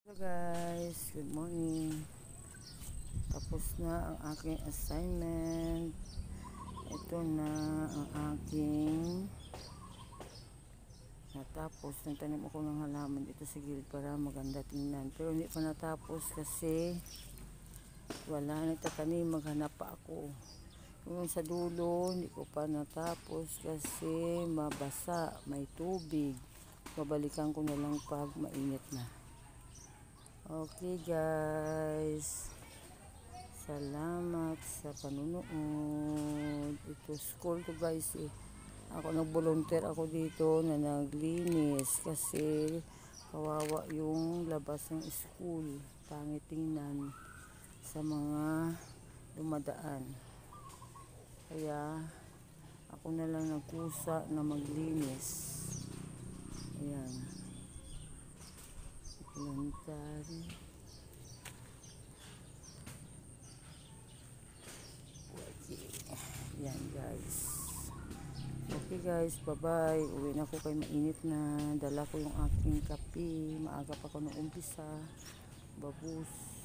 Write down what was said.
Hello guys, good morning. Tapos na ang aking assignment. Ito na ang aking natapos. Nagtanim ako ng halaman dito sa gilid para maganda tingnan. Pero hindi pa natapos kasi wala nagtatanim. Maghanap pa ako. Yung sa dulo, hindi ko pa natapos kasi mabasa, may tubig. Babalikan ko na lang pag mainit na. Okay guys, salamat sa panunood. Ito school to guys eh. Ako nag-volunteer ako dito na naglinis kasi kawawa yung labas ng school. Pangit tingnan sa mga dumadaan. Kaya ako na lang nagkusa na maglinis. Ayan. Lantari. Yan guys. Okay guys, bye bye. Uwi na ako kay mainit na. Dala ko yung aking kape. Maaga pa ako nung umpisa. Babus.